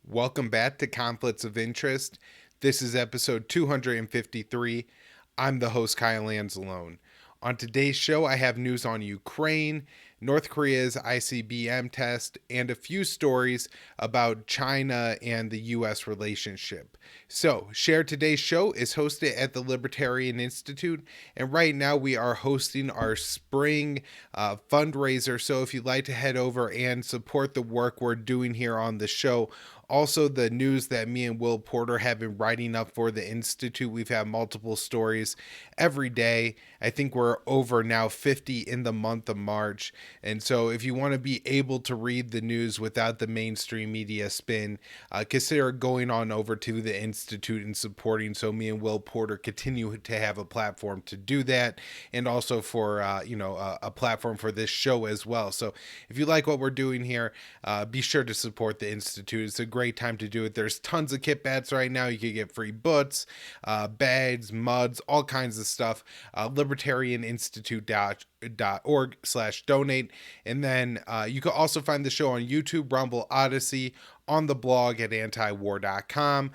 Welcome back to Conflicts of Interest. This is episode 253. I'm the host, Kyle Anzalone. On today's show, I have news on Ukraine, North Korea's ICBM test, and a few stories about China and the U.S. relationship. So, Share Today's show is hosted at the Libertarian Institute, and right now we are hosting our spring fundraiser. So, if you'd like to head over and support the work we're doing here on the show, also the news that me and Will Porter have been writing up for the Institute. We've had multiple stories every day. I think we're over now 50 in the month of March. And so if you want to be able to read the news without the mainstream media spin, consider going on over to the Institute and supporting, so me and Will Porter continue to have a platform to do that, and also for a platform for this show as well. So if you like what we're doing here, be sure to support the Institute. It's a great time to do it. There's tons of kit bats right now. You can get free books, bags, muds, all kinds of stuff. Libertarianinstitute.org/donate. And then you can also find the show on YouTube, Rumble, Odysee, on the blog at antiwar.com.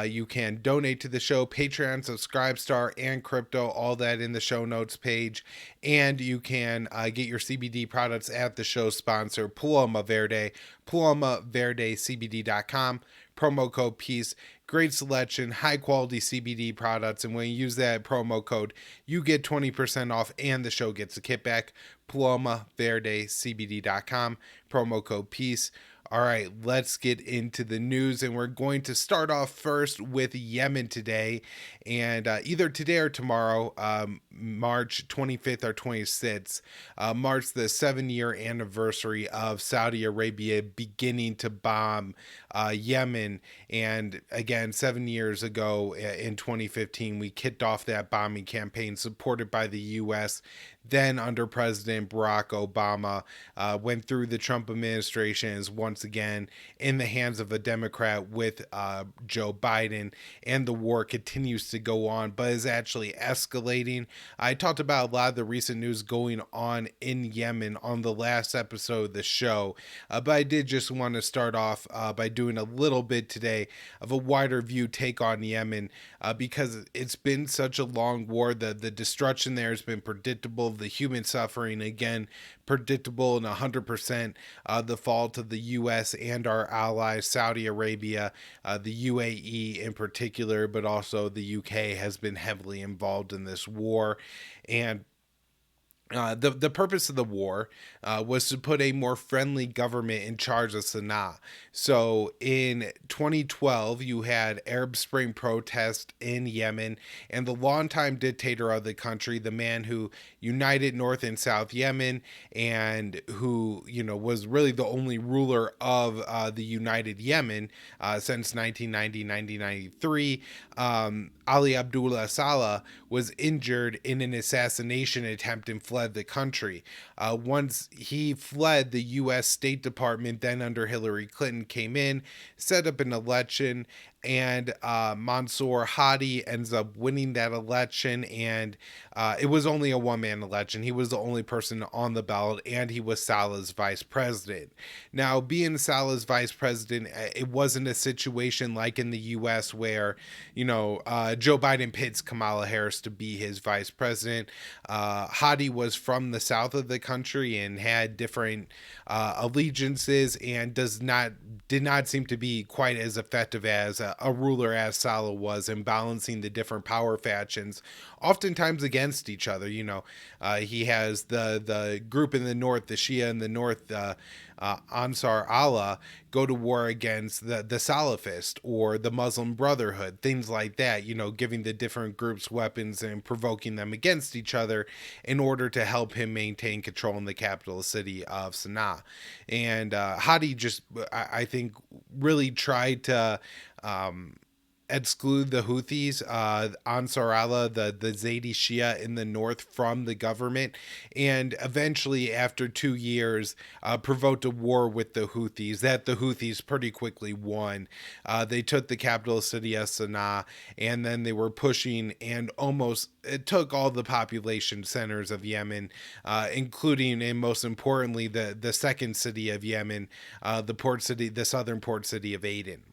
You can donate to the show, Patreon, Subscribestar, and crypto, all that in the show notes page. And you can get your CBD products at the show sponsor, Paloma Verde, PalomaVerdeCBD.com, promo code PEACE. Great selection, high quality CBD products, and when you use that promo code, you get 20% off and the show gets a kickback. PalomaVerdeCBD.com, promo code PEACE. All right, let's get into the news, and we're going to start off first with Yemen today, and either today or tomorrow, March 25th or 26th, marks the 7-year anniversary of Saudi Arabia beginning to bomb Yemen. And again, 7 years ago in 2015, we kicked off that bombing campaign supported by the U.S., then under President Barack Obama, went through the Trump administration, is once again in the hands of a Democrat with Joe Biden, and the war continues to go on, but is actually escalating. I talked about a lot of the recent news going on in Yemen on the last episode of the show, but I did just want to start off by doing a little bit today of a wider view take on Yemen, because it's been such a long war. The destruction there has been predictable. The human suffering, again, predictable, and 100% the fault of the U.S. and our allies, Saudi Arabia, the UAE in particular, but also the UK has been heavily involved in this war. And the purpose of the war was to put a more friendly government in charge of Sana'a. So in 2012, you had Arab Spring protests in Yemen, and the longtime dictator of the country, the man who united North and South Yemen, and who was really the only ruler of the united Yemen since 1990-1993. Ali Abdullah Saleh was injured in an assassination attempt and fled the country. Once he fled, the U.S. State Department, then under Hillary Clinton, came in, set up an election, and Mansour Hadi ends up winning that election, and it was only a one-man election. He was the only person on the ballot, and he was Saleh's vice president. Now, being Saleh's vice president, it wasn't a situation like in the U.S. where, Joe Biden pits Kamala Harris to be his vice president. Hadi was from the south of the country and had different allegiances, and did not seem to be quite as effective as a ruler as Saleh was in balancing the different power factions, oftentimes against each other. He has the group in the north, the Shia in the north, Ansar Allah, go to war against the Salafist or the Muslim Brotherhood, things like that, giving the different groups weapons and provoking them against each other in order to help him maintain control in the capital city of Sana'a. And Hadi just, I think, really tried to exclude the Houthis, Ansar Allah, the Zaydi Shia in the north, from the government, and eventually, after 2 years, provoked a war with the Houthis that the Houthis pretty quickly won. They took the capital city of Sana'a, and then they were pushing and almost took all the population centers of Yemen, including, and most importantly, the second city of Yemen, the southern port city of Aden.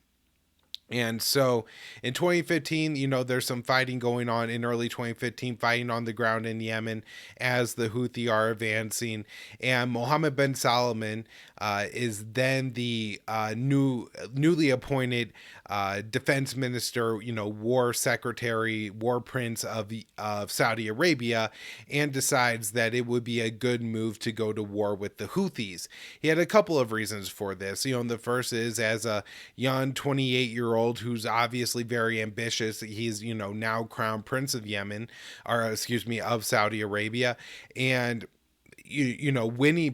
And so in 2015, there's some fighting going on in early 2015, fighting on the ground in Yemen as the Houthi are advancing. And Mohammed bin Salman is then the newly appointed defense minister, war secretary, war prince of Saudi Arabia, and decides that it would be a good move to go to war with the Houthis. He had a couple of reasons for this. The first is as a young 28-year-old who's obviously very ambitious. He's, now crown prince of Yemen, or excuse me, of Saudi Arabia. And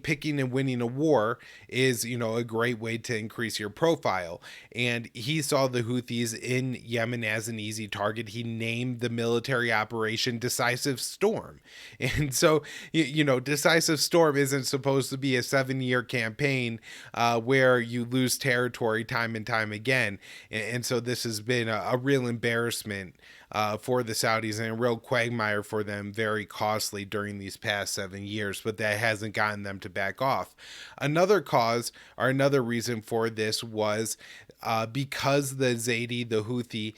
picking and winning a war is, a great way to increase your profile. And he saw the Houthis in Yemen as an easy target. He named the military operation Decisive Storm. And so, Decisive Storm isn't supposed to be a 7-year campaign where you lose territory time and time again. And so this has been a real embarrassment for the Saudis and a real quagmire for them, very costly during these past 7 years, but that hasn't gotten them to back off. Another cause or another reason for this was because the Zaidi, the Houthi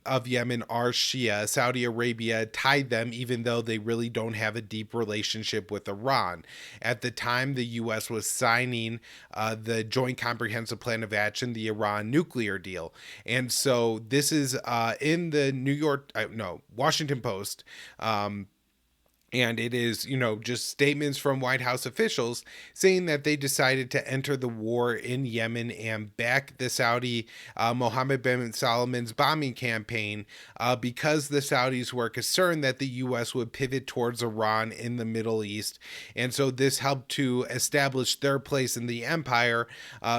of Yemen, are Shia. Saudi Arabia tied them, even though they really don't have a deep relationship with Iran. At the time, the U.S. was signing the Joint Comprehensive Plan of Action, the Iran nuclear deal. And so this is in the Washington Post. And it is, just statements from White House officials saying that they decided to enter the war in Yemen and back the Saudi Mohammed bin Salman's bombing campaign because the Saudis were concerned that the U.S. would pivot towards Iran in the Middle East. And so this helped to establish their place in the empire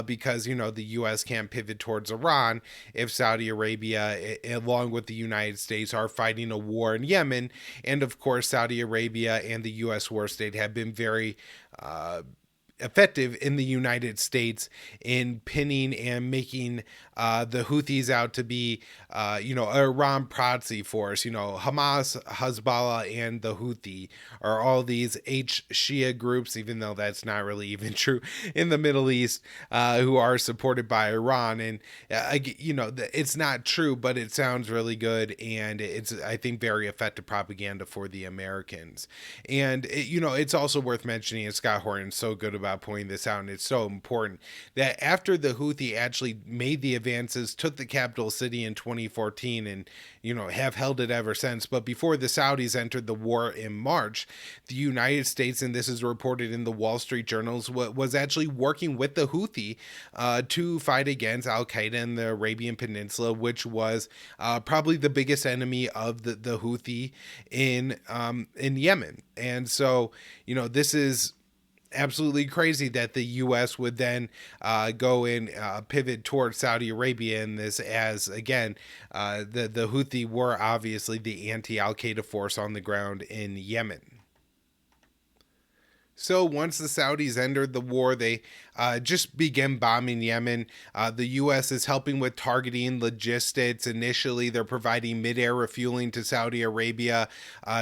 because, the U.S. can't pivot towards Iran if Saudi Arabia, along with the United States, are fighting a war in Yemen. And of course, Saudi Arabia and the U.S. war state have been very effective in the United States in pinning and making the Houthis out to be, Iran proxy force. Hamas, Hezbollah, and the Houthi are all these Shia groups, even though that's not really even true in the Middle East, who are supported by Iran. And, it's not true, but it sounds really good. And it's, I think, very effective propaganda for the Americans. And, it's also worth mentioning, and Scott Horton's so good about pointing this out, and it's so important, that after the Houthi actually made the advances, took the capital city in 2014, and have held it ever since. But before the Saudis entered the war in March, the United States, and this is reported in the Wall Street Journals, was actually working with the Houthi to fight against Al Qaeda in the Arabian Peninsula, which was probably the biggest enemy of the Houthi in Yemen. And so, this is absolutely crazy that the U.S. would then go and pivot towards Saudi Arabia in this, as again, the Houthi were obviously the anti-Al Qaeda force on the ground in Yemen. So once the Saudis entered the war, they just began bombing Yemen. The U.S. is helping with targeting logistics. Initially, they're providing mid-air refueling to Saudi Arabia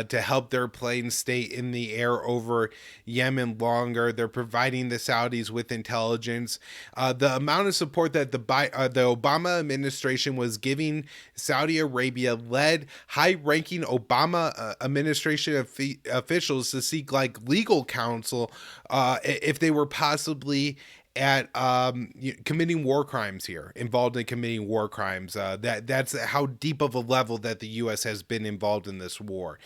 to help their planes stay in the air over Yemen longer. They're providing the Saudis with intelligence. The amount of support that the Obama administration was giving Saudi Arabia led high-ranking Obama administration officials to seek legal counsel if they were possibly at committing war crimes here, involved in committing war crimes. That's how deep of a level that the U.S. has been involved in this war.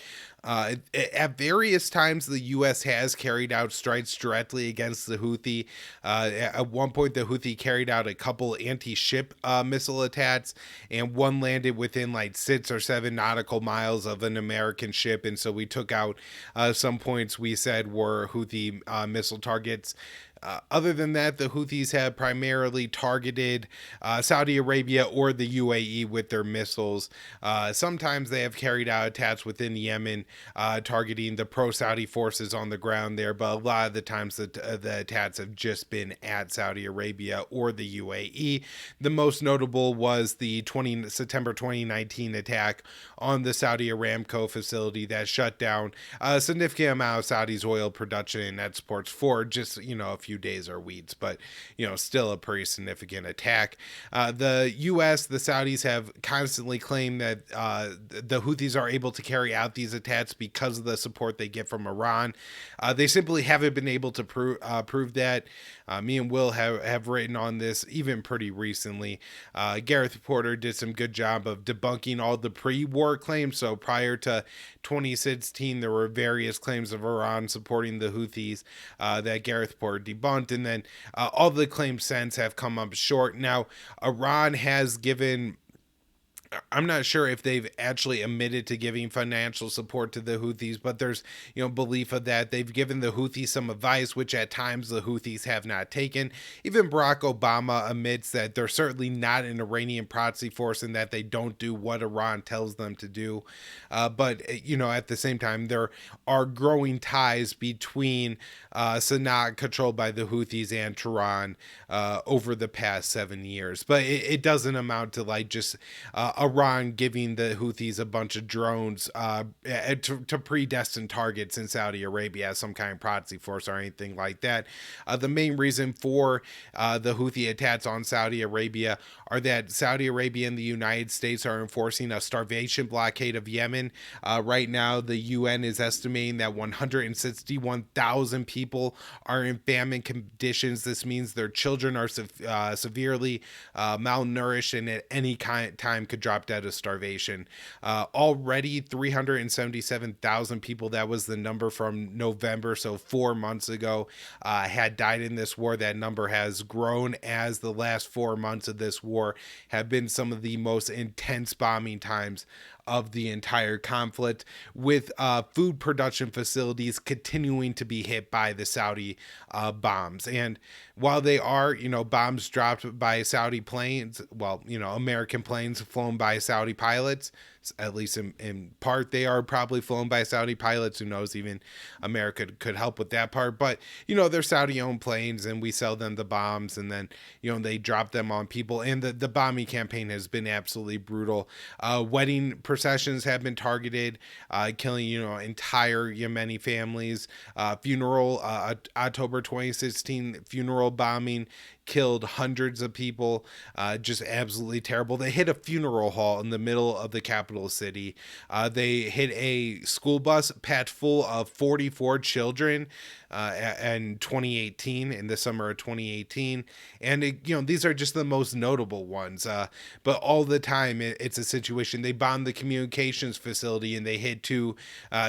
At various times, the U.S. has carried out strikes directly against the Houthi. At one point, the Houthi carried out a couple anti-ship missile attacks, and one landed within 6 or 7 nautical miles of an American ship. And so we took out some points we said were Houthi missile targets. Other than that, the Houthis have primarily targeted Saudi Arabia or the UAE with their missiles. Sometimes they have carried out attacks within Yemen, targeting the pro-Saudi forces on the ground there, but a lot of the times the attacks have just been at Saudi Arabia or the UAE. The most notable was the September 2019 attack on the Saudi Aramco facility that shut down a significant amount of Saudi's oil production and exports for just, a few days or weeks, but still a pretty significant attack. The U.S., the Saudis have constantly claimed that the Houthis are able to carry out these attacks because of the support they get from Iran. They simply haven't been able to prove that. Me and Will have written on this even pretty recently. Gareth Porter did some good job of debunking all the pre-war claims. So prior to 2016, there were various claims of Iran supporting the Houthis that Gareth Porter debunked, and then all the claims since have come up short. Now, Iran has given, I'm not sure if they've actually admitted to giving financial support to the Houthis, but there's, belief of that. They've given the Houthis some advice, which at times the Houthis have not taken. Even Barack Obama admits that they're certainly not an Iranian proxy force and that they don't do what Iran tells them to do. But at the same time, there are growing ties between Sana'a, controlled by the Houthis, and Tehran over the past 7 years. But it doesn't amount to like just Iran giving the Houthis a bunch of drones to predestined targets in Saudi Arabia as some kind of proxy force or anything like that. The main reason for the Houthi attacks on Saudi Arabia are that Saudi Arabia and the United States are enforcing a starvation blockade of Yemen. Right now, the UN is estimating that 161,000 people are in famine conditions. This means their children are severely malnourished and at any time could drop dead of starvation. Already 377,000 people, that was the number from November, so 4 months ago, had died in this war. That number has grown as the last 4 months of this war have been some of the most intense bombing times of the entire conflict, with food production facilities continuing to be hit by the Saudi bombs. And while they are, bombs dropped by Saudi planes, well, American planes flown by Saudi pilots, at least in part, they are probably flown by Saudi pilots. Who knows, even America could help with that part. But, they're Saudi-owned planes, and we sell them the bombs, and then, they drop them on people. And the bombing campaign has been absolutely brutal. Wedding processions have been targeted, killing, entire Yemeni families. October 2016 funeral bombing killed hundreds of people. Just absolutely terrible. They hit a funeral hall in the middle of the capital city. They hit a school bus packed full of 44 children in 2018, in the summer of 2018. And these are just the most notable ones. But all the time it's a situation. They bombed the communications facility and they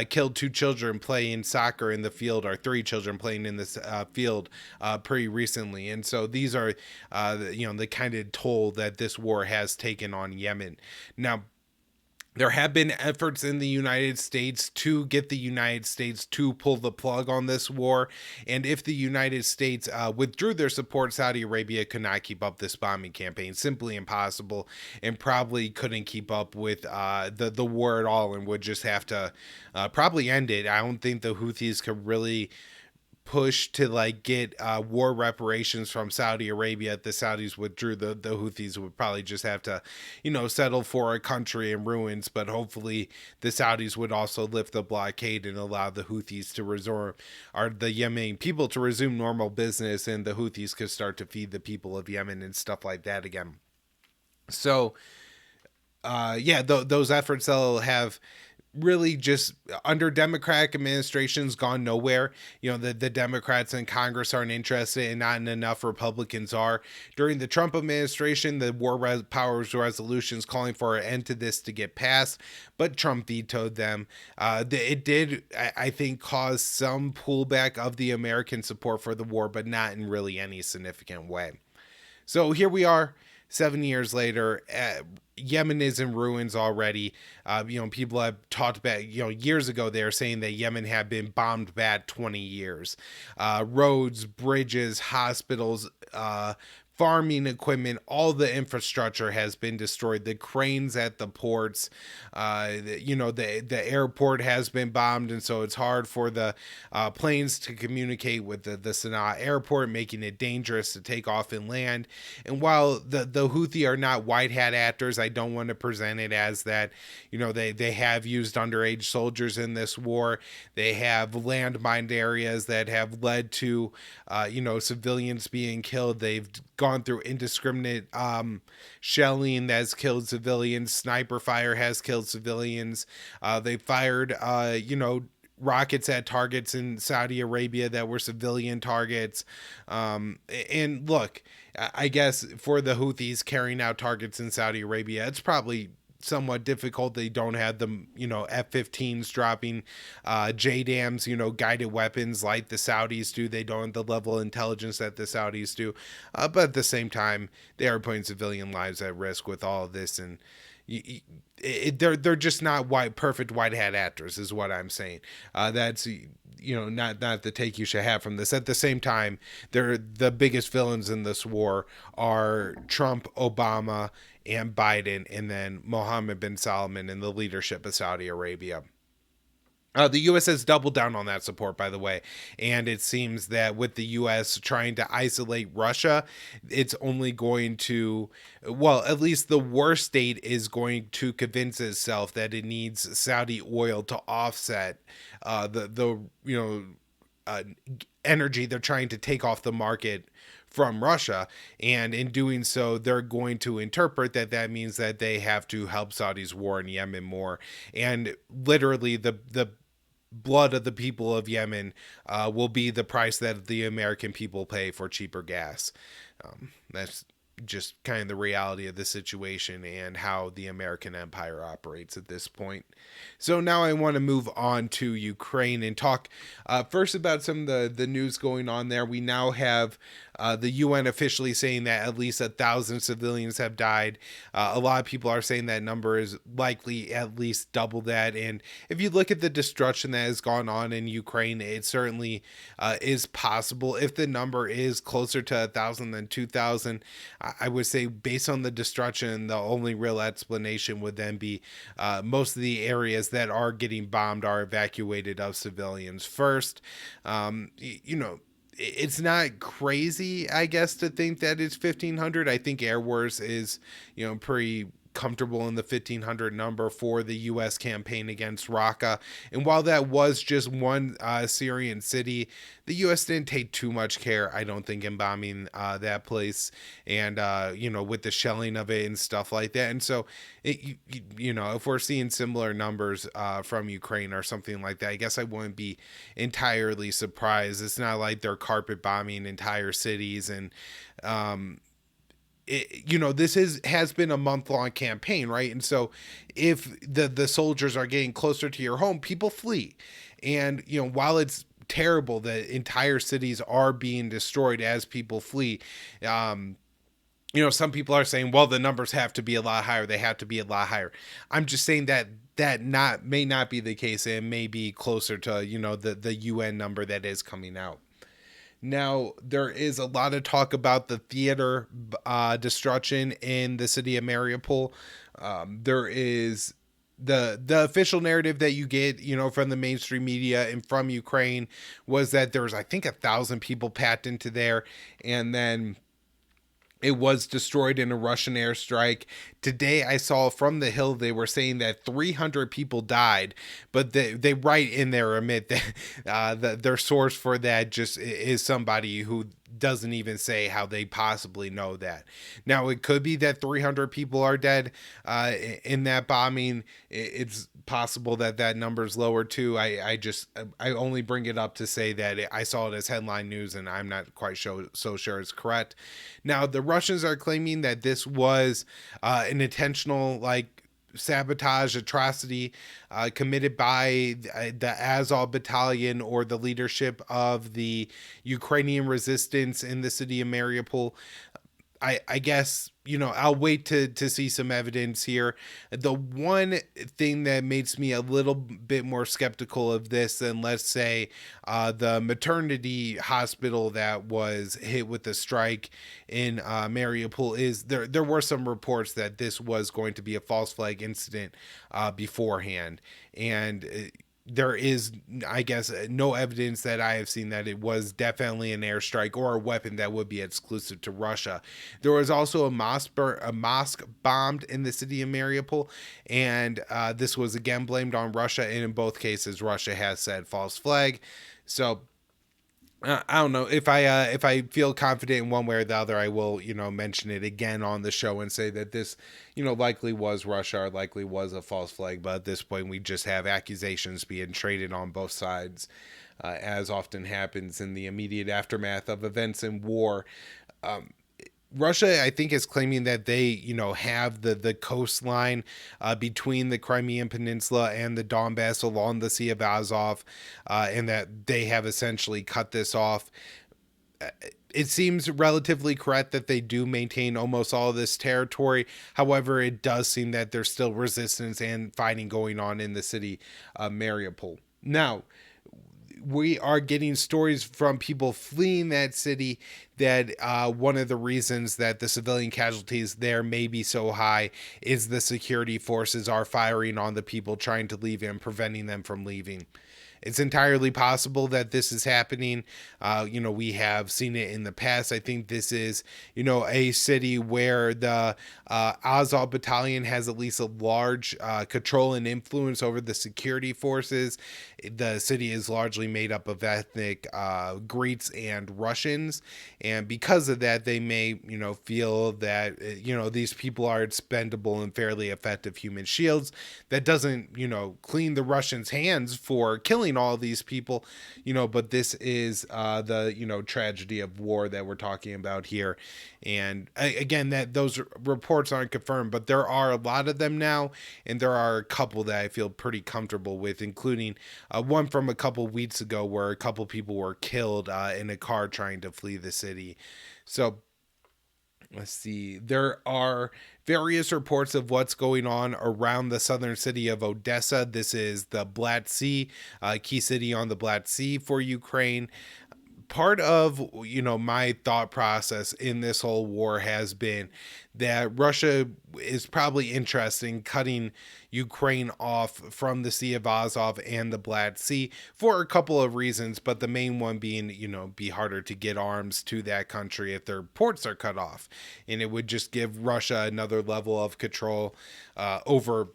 killed 2 children playing soccer in the field, or 3 children playing in this field pretty recently. And so these are the kind of toll that this war has taken on Yemen. Now, there have been efforts in the United States to get the United States to pull the plug on this war. And if the United States withdrew their support, Saudi Arabia could not keep up this bombing campaign. Simply impossible, and probably couldn't keep up with the war at all, and would just have to probably end it. I don't think the Houthis could really push to get war reparations from Saudi Arabia. If the Saudis withdrew, the Houthis would probably just have to settle for a country in ruins. But hopefully the Saudis would also lift the blockade and allow the Houthis to the Yemeni people to resume normal business, and the Houthis could start to feed the people of Yemen and stuff like that again. So those efforts will have really just, under Democratic administrations, gone nowhere. The Democrats in Congress aren't interested, and not enough Republicans are. During the Trump administration, the war powers resolutions calling for an end to this to get passed, but Trump vetoed them. It did, I think, cause some pullback of the American support for the war, but not in really any significant way. So here we are, 7 years later. Yemen is in ruins already. People have talked about, years ago, they were saying that Yemen had been bombed bad 20 years. Roads, bridges, hospitals, farming equipment, all the infrastructure has been destroyed. The cranes at the ports, the airport has been bombed, and so it's hard for the planes to communicate with the Sana'a airport, making it dangerous to take off and land. And while the Houthi are not white hat actors, I don't want to present it as that. They have used underage soldiers in this war. They have landmined areas that have led to civilians being killed. They've gone through indiscriminate shelling that's killed civilians. Sniper fire has killed civilians. They fired rockets at targets in Saudi Arabia that were civilian targets. And look, I guess for the Houthis carrying out targets in Saudi Arabia, it's probably somewhat difficult. They don't have the F-15s dropping JDAMs, guided weapons like the Saudis do. They don't have the level of intelligence that the Saudis do, but at the same time they are putting civilian lives at risk with all of this. And they're just not perfect white hat actors is what I'm saying. That's not the take you should have from this. At the same time, they're the biggest villains in this war are Trump, Obama, and Biden, and then Mohammed bin Salman and the leadership of Saudi Arabia. The U.S. has doubled down on that support, by the way, and it seems that with the U.S. trying to isolate Russia, it's only going to, well, at least the worst state is going to convince itself that it needs Saudi oil to offset the energy they're trying to take off the market from Russia, and in doing so they're going to interpret that means that they have to help Saudi's war in Yemen more, and literally the blood of the people of Yemen will be the price that the American people pay for cheaper gas. That's just kind of the reality of the situation and how the American empire operates at this point. So now I want to move on to Ukraine and talk first about some of the news going on there. We now have the UN officially saying that at least 1,000 civilians have died. A lot of people are saying that number is likely at least double that. And if you look at the destruction that has gone on in Ukraine, it certainly is possible. If the number is closer to 1,000 than 2,000, I would say based on the destruction, the only real explanation would then be most of the areas that are getting bombed are evacuated of civilians first. It's not crazy, I guess, to think that it's 1,500. I think Air Wars is, pretty comfortable in the 1,500 number for the U.S. campaign against Raqqa. And while that was just one Syrian city, the U.S. didn't take too much care, I don't think, in bombing that place and, with the shelling of it and stuff like that. And so, if we're seeing similar numbers from Ukraine or something like that, I guess I wouldn't be entirely surprised. It's not like they're carpet bombing entire cities and, this has been a month-long campaign, right? And so if the soldiers are getting closer to your home, people flee. And, while it's terrible that entire cities are being destroyed as people flee, some people are saying, well, the numbers have to be a lot higher. They have to be a lot higher. I'm just saying that may not be the case. And may be closer to, the UN number that is coming out. Now, there is a lot of talk about the theater destruction in the city of Mariupol. There is the official narrative that you get, from the mainstream media and from Ukraine was that there was, I think, 1,000 people packed into there, and then it was destroyed in a Russian airstrike. Today, I saw from the Hill, they were saying that 300 people died, but they write in there, admit that their source for that just is somebody who doesn't even say how they possibly know that. Now, it could be that 300 people are dead in that bombing. It's possible that number's lower too. I only bring it up to say that I saw it as headline news, and I'm not quite so sure it's correct. Now, the Russians are claiming that this was an intentional sabotage atrocity committed by the Azov battalion or the leadership of the Ukrainian resistance in the city of Mariupol. I guess, I'll wait to see some evidence here. The one thing that makes me a little bit more skeptical of this than, let's say, the maternity hospital that was hit with the strike in Mariupol is there were some reports that this was going to be a false flag incident beforehand, and there is, I guess, no evidence that I have seen that it was definitely an airstrike or a weapon that would be exclusive to Russia. There was also a mosque bombed in the city of Mariupol, and this was again blamed on Russia. And in both cases, Russia has said false flag. So I don't know if I feel confident in one way or the other, I will mention it again on the show and say that this likely was Russia or likely was a false flag. But at this point, we just have accusations being traded on both sides, as often happens in the immediate aftermath of events in war. Russia, I think, is claiming that they, have the coastline between the Crimean Peninsula and the Donbass along the Sea of Azov, and that they have essentially cut this off. It seems relatively correct that they do maintain almost all of this territory. However, it does seem that there's still resistance and fighting going on in the city of Mariupol. Now, we are getting stories from people fleeing that city that one of the reasons that the civilian casualties there may be so high is the security forces are firing on the people trying to leave and preventing them from leaving. It's entirely possible that this is happening. We have seen it in the past. I think this is, a city where the Azov battalion has at least a large control and influence over the security forces. The city is largely made up of ethnic Greeks and Russians. And because of that, they may, feel that, these people are expendable and fairly effective human shields. That doesn't, clean the Russians' hands for killing all of these people, but this is the tragedy of war that we're talking about here. And again, that those reports aren't confirmed, but there are a lot of them now, and there are a couple that I feel pretty comfortable with, including one from a couple weeks ago where a couple people were killed in a car trying to flee the city. So let's see. There are various reports of what's going on around the southern city of Odessa. This is the Black Sea, key city on the Black Sea for Ukraine. Part of, my thought process in this whole war has been that Russia is probably interested in cutting Ukraine off from the Sea of Azov and the Black Sea for a couple of reasons, but the main one being, be harder to get arms to that country if their ports are cut off. And it would just give Russia another level of control over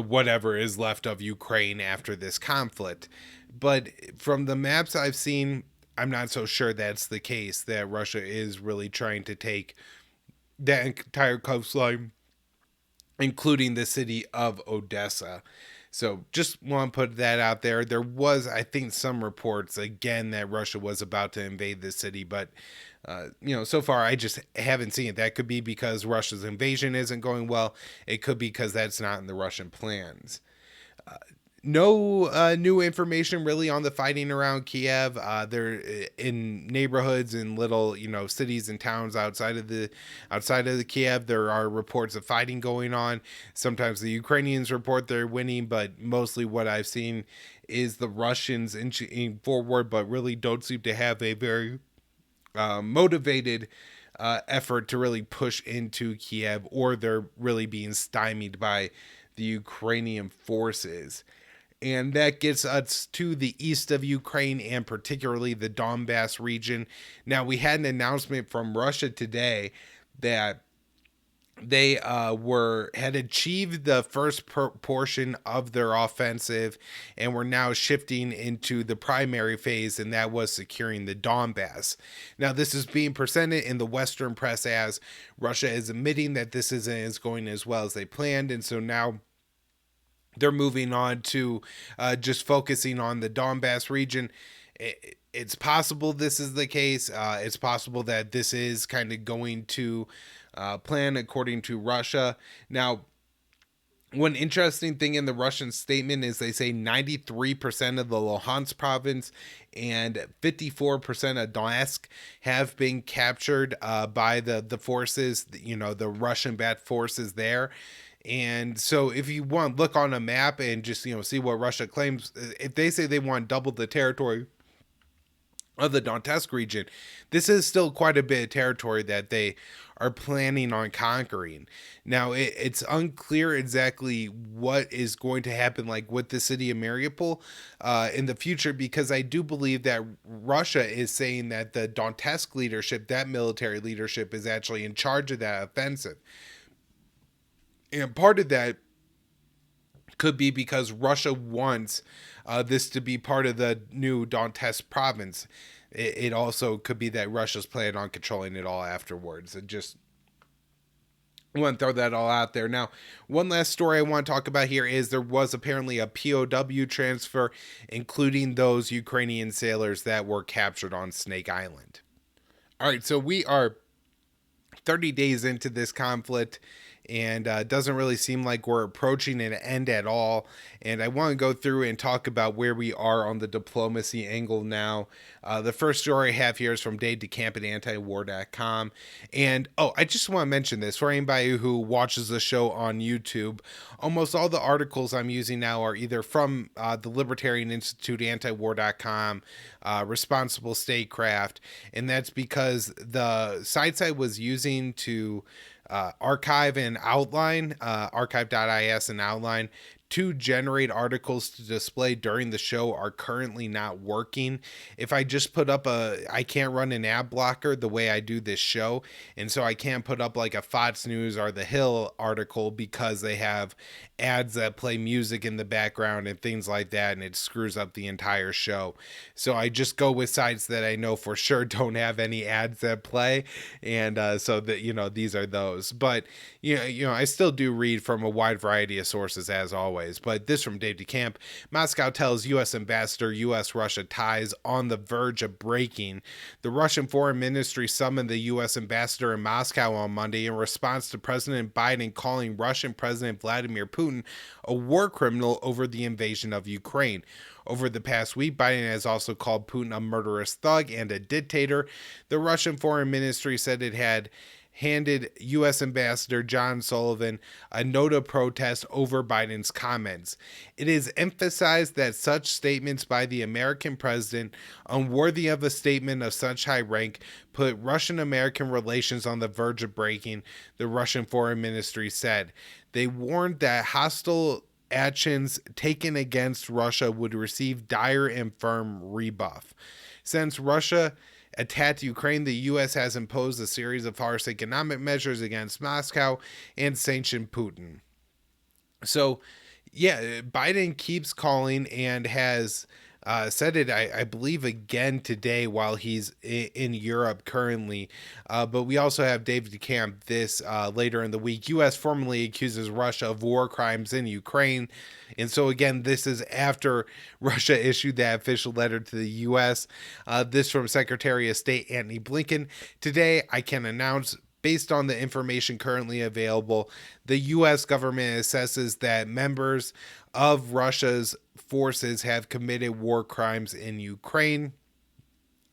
whatever is left of Ukraine after this conflict. But from the maps I've seen, I'm not so sure that's the case, that Russia is really trying to take that entire coastline, including the city of Odessa. So just want to put that out there. There was, I think, some reports, again, that Russia was about to invade the city, but so far I just haven't seen it. That could be because Russia's invasion isn't going well. It could be because that's not in the Russian plans. No new information really on the fighting around Kiev. They're in neighborhoods and little, cities and towns outside of the Kiev. There are reports of fighting going on. Sometimes the Ukrainians report they're winning, but mostly what I've seen is the Russians inching forward, but really don't seem to have a very motivated effort to really push into Kiev, or they're really being stymied by the Ukrainian forces. And that gets us to the east of Ukraine, and particularly the Donbass region. Now, we had an announcement from Russia today that they had achieved the first portion of their offensive and were now shifting into the primary phase, and that was securing the Donbass. Now, this is being presented in the Western press as Russia is admitting that this isn't going as well as they planned, and so now they're moving on to just focusing on the Donbass region. It's possible this is the case. It's possible that this is kind of going to plan according to Russia. Now, One interesting thing in the Russian statement is they say 93% of the Luhansk province and 54% of Donetsk have been captured by the forces, the Russian backed forces there. And so if you want to look on a map and just, see what Russia claims, if they say they want double the territory of the Donetsk region, this is still quite a bit of territory that they are planning on conquering. Now, it's unclear exactly what is going to happen, like with the city of Mariupol in the future, because I do believe that Russia is saying that the Donetsk leadership, that military leadership, is actually in charge of that offensive. And part of that could be because Russia wants this to be part of the new Donetsk province. It also could be that Russia's planning on controlling it all afterwards. And just want to throw that all out there. Now, one last story I want to talk about here is there was apparently a POW transfer, including those Ukrainian sailors that were captured on Snake Island. All right, so we are 30 days into this conflict, and doesn't really seem like we're approaching an end at all. And I want to go through and talk about where we are on the diplomacy angle now. The first story I have here is from Dave DeCamp at antiwar.com. And I just want to mention this for anybody who watches the show on YouTube. Almost all the articles I'm using now are either from the Libertarian Institute, antiwar.com, Responsible Statecraft, and that's because the sites I was using to archive and outline, archive.is and outline, to generate articles to display during the show are currently not working. If I just put up I can't run an ad blocker the way I do this show. And so I can't put up like a Fox News or The Hill article because they have ads that play music in the background and things like that. And it screws up the entire show. So I just go with sites that I know for sure don't have any ads that play. And so that, these are those. But, I still do read from a wide variety of sources as always. But this from Dave DeCamp: Moscow tells U.S. ambassador U.S.-Russia ties on the verge of breaking. The Russian Foreign Ministry summoned the U.S. ambassador in Moscow on Monday in response to President Biden calling Russian President Vladimir Putin a war criminal over the invasion of Ukraine. Over the past week, Biden has also called Putin a murderous thug and a dictator. The Russian Foreign Ministry said it had handed U.S. Ambassador John Sullivan a note of protest over Biden's comments. It is emphasized that such statements by the American president, unworthy of a statement of such high rank, put Russian-American relations on the verge of breaking, the Russian Foreign Ministry said. They warned that hostile actions taken against Russia would receive dire and firm rebuff. Since Russia attacked Ukraine, the U.S. has imposed a series of harsh economic measures against Moscow and sanctioned Putin. So, yeah, Biden keeps calling and has said it, I believe, again today while he's in Europe currently. But we also have Dave DeCamp this later in the week. U.S. formally accuses Russia of war crimes in Ukraine. And so, again, this is after Russia issued that official letter to the U.S. This from Secretary of State Antony Blinken. Today, I can announce, based on the information currently available, the U.S. government assesses that members of Russia's forces have committed war crimes in Ukraine.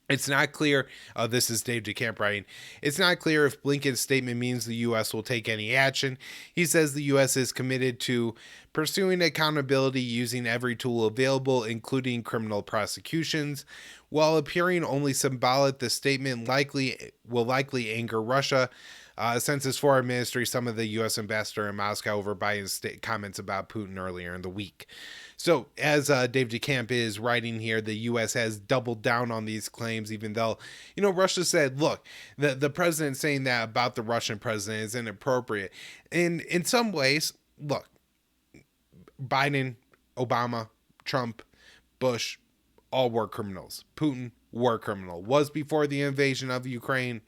It's not clear, this is Dave DeCamp writing, it's not clear if Blinken's statement means the U.S. will take any action. He says the U.S. is committed to pursuing accountability using every tool available, including criminal prosecutions. While appearing only symbolic, the statement will likely anger Russia. Since his foreign ministry summoned the U.S. ambassador in Moscow over Biden's comments about Putin earlier in the week. So, as Dave DeCamp is writing here, the U.S. has doubled down on these claims, even though, Russia said, look, the president saying that about the Russian president is inappropriate. And in some ways, look, Biden, Obama, Trump, Bush, all war criminals. Putin, war criminal. Was before the invasion of Ukraine,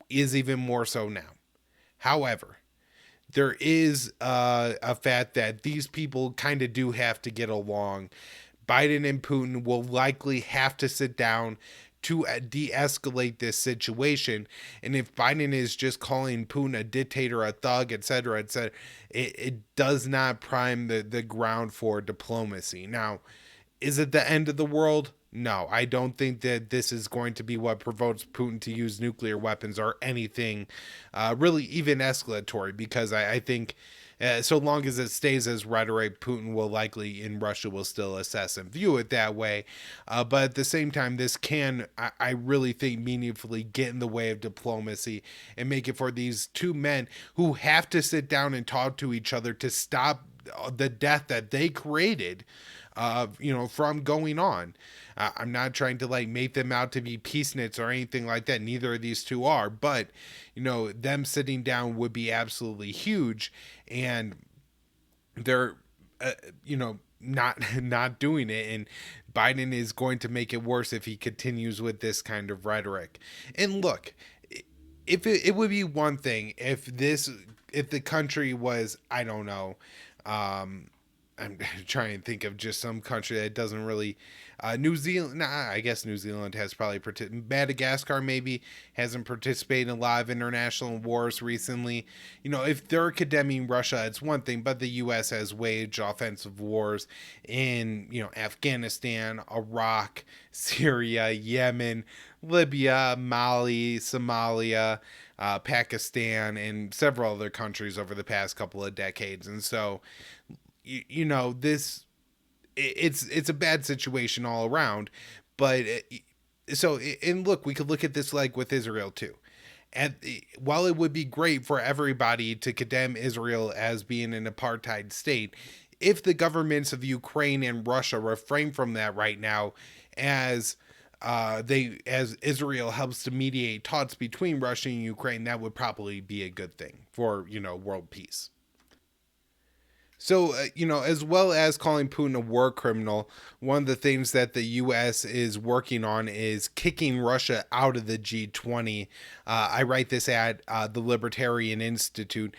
is even more so now. However, there is a fact that these people kind of do have to get along. Biden and Putin will likely have to sit down to de-escalate this situation. And if Biden is just calling Putin a dictator, a thug, etc., etc., it does not prime the ground for diplomacy. Now, is it the end of the world? No, I don't think that this is going to be what provokes Putin to use nuclear weapons or anything really even escalatory, because I think so long as it stays as rhetoric, Putin will likely, in Russia, will still assess and view it that way. But at the same time, this can, I really think, meaningfully get in the way of diplomacy and make it for these two men who have to sit down and talk to each other to stop the death that they created, from going on. I'm not trying to like make them out to be peaceniks or anything like that. Neither of these two are, but them sitting down would be absolutely huge, and they're, not doing it, and Biden is going to make it worse if he continues with this kind of rhetoric. And look, if it would be one thing if the country was, I don't know, I'm trying to think of just some country that doesn't really, New Zealand. Nah, I guess New Zealand has probably Madagascar maybe hasn't participated in a lot of international wars recently. If they're condemning Russia, it's one thing, but the U.S. has waged offensive wars in Afghanistan, Iraq, Syria, Yemen, Libya, Mali, Somalia, Pakistan, and several other countries over the past couple of decades, and so. This, it's a bad situation all around, but and look, we could look at this like with Israel too. And while it would be great for everybody to condemn Israel as being an apartheid state, if the governments of Ukraine and Russia refrain from that right now, as Israel helps to mediate talks between Russia and Ukraine, that would probably be a good thing for world peace. So, as well as calling Putin a war criminal, one of the things that the U.S. is working on is kicking Russia out of the G20. I write this at the Libertarian Institute.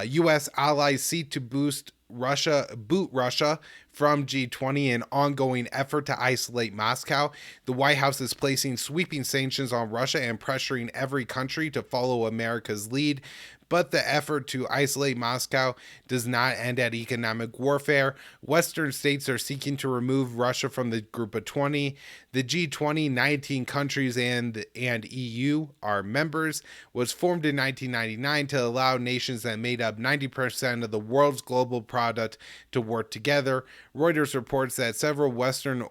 U.S. allies seek to boot Russia from G20 in an ongoing effort to isolate Moscow. The White House is placing sweeping sanctions on Russia and pressuring every country to follow America's lead. But the effort to isolate Moscow does not end at economic warfare. Western states are seeking to remove Russia from the Group of 20. The G20, 19 countries and EU are members, was formed in 1999 to allow nations that made up 90% of the world's global product to work together. Reuters reports that several Western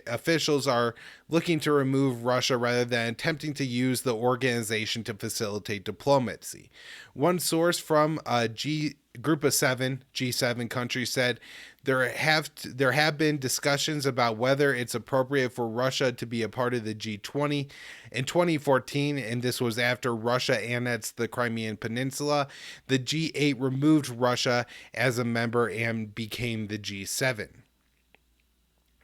officials are looking to remove Russia rather than attempting to use the organization to facilitate diplomacy. One source from a Group of Seven, G7 countries said there have been discussions about whether it's appropriate for Russia to be a part of the G20. In 2014, and this was after Russia annexed the Crimean Peninsula, the G8 removed Russia as a member and became the G7.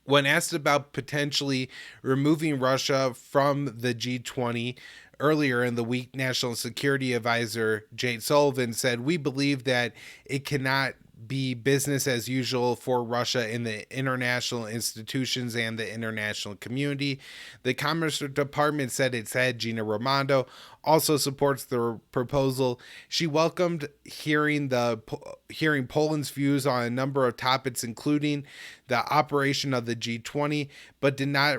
When asked about potentially removing Russia from the G20 earlier in the week, National Security Advisor Jake Sullivan said, "We believe that it cannot be business as usual for Russia in the international institutions and the international community." The Commerce Department said its head, Gina Raimondo, also supports the proposal. She welcomed hearing Poland's views on a number of topics, including the operation of the G20, but did not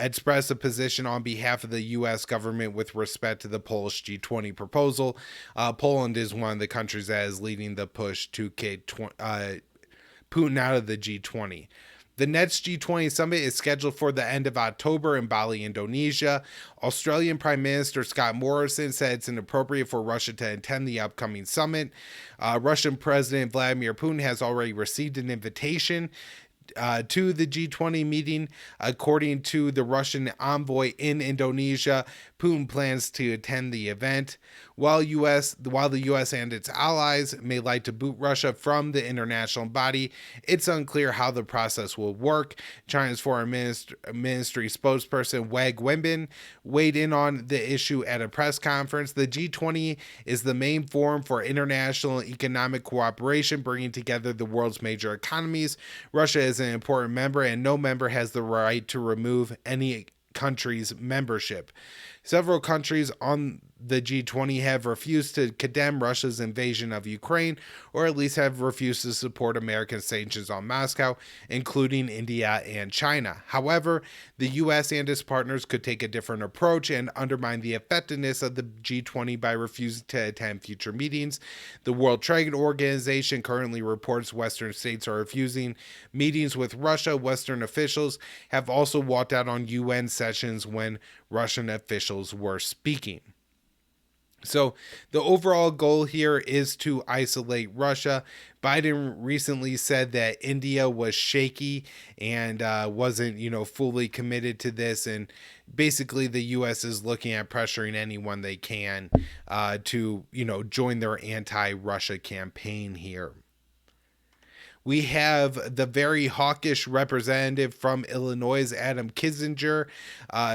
express a position on behalf of the U.S. government with respect to the Polish G20 proposal. Poland is one of the countries that is leading the push to kick Putin out of the G20. The next G20 summit is scheduled for the end of October in Bali, Indonesia. Australian Prime Minister Scott Morrison said it's inappropriate for Russia to attend the upcoming summit. Russian President Vladimir Putin has already received an invitation to the G20 meeting. According to the Russian envoy in Indonesia, Putin plans to attend the event. While the U.S. and its allies may like to boot Russia from the international body, it's unclear how the process will work. China's foreign ministry spokesperson Wang Wenbin weighed in on the issue at a press conference. The G20 is the main forum for international economic cooperation, bringing together the world's major economies. Russia is an important member, and no member has the right to remove any countries' membership. Several countries on the G20 have refused to condemn Russia's invasion of Ukraine, or at least have refused to support American sanctions on Moscow, including India and China. However, the U.S. and its partners could take a different approach and undermine the effectiveness of the G20 by refusing to attend future meetings. The World Trade Organization currently reports Western states are refusing meetings with Russia. Western officials have also walked out on UN sessions when Russian officials were speaking. So the overall goal here is to isolate Russia. Biden recently said that India was shaky and wasn't, fully committed to this. And basically the U.S. is looking at pressuring anyone they can to, join their anti-Russia campaign here. We have the very hawkish representative from Illinois, Adam Kinzinger,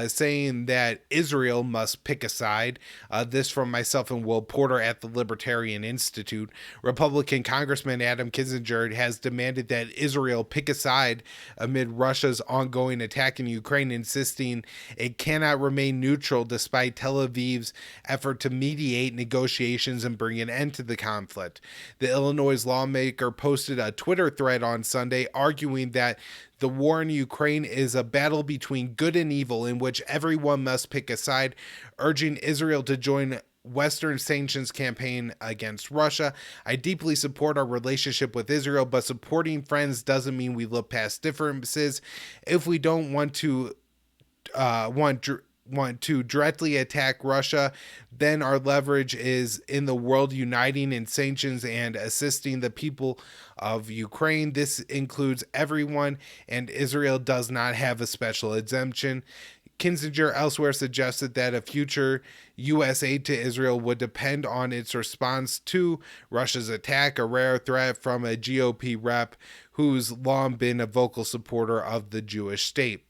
saying that Israel must pick a side. This from myself and Will Porter at the Libertarian Institute. Republican Congressman Adam Kinzinger has demanded that Israel pick a side amid Russia's ongoing attack in Ukraine, insisting it cannot remain neutral despite Tel Aviv's effort to mediate negotiations and bring an end to the conflict. The Illinois lawmaker posted a Twitter thread on Sunday arguing that the war in Ukraine is a battle between good and evil in which everyone must pick a side, urging Israel to join Western sanctions campaign against Russia. I deeply support our relationship with Israel, but supporting friends doesn't mean we look past differences. If we don't want to directly attack Russia, then our leverage is in the world uniting in sanctions and assisting the people of Ukraine. This includes everyone, and Israel does not have a special exemption. Kinzinger elsewhere suggested that a future U.S. aid to Israel would depend on its response to Russia's attack, a rare threat from a GOP rep who's long been a vocal supporter of the Jewish state.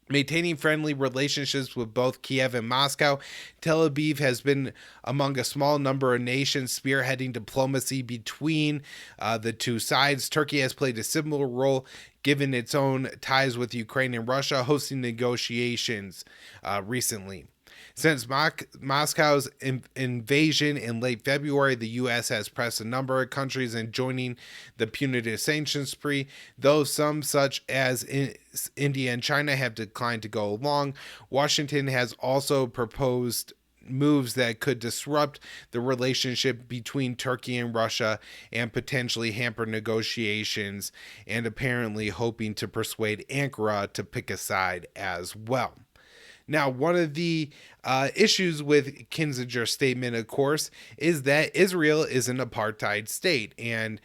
Maintaining friendly relationships with both Kiev and Moscow, Tel Aviv has been among a small number of nations spearheading diplomacy between the two sides. Turkey has played a similar role, given its own ties with Ukraine and Russia, hosting negotiations recently. Since Moscow's invasion in late February, the U.S. has pressed a number of countries in joining the punitive sanctions spree, though some, such as India and China, have declined to go along. Washington has also proposed moves that could disrupt the relationship between Turkey and Russia and potentially hamper negotiations, and apparently hoping to persuade Ankara to pick a side as well. Now, one of the issues with Kinzinger's statement, of course, is that Israel is an apartheid state, and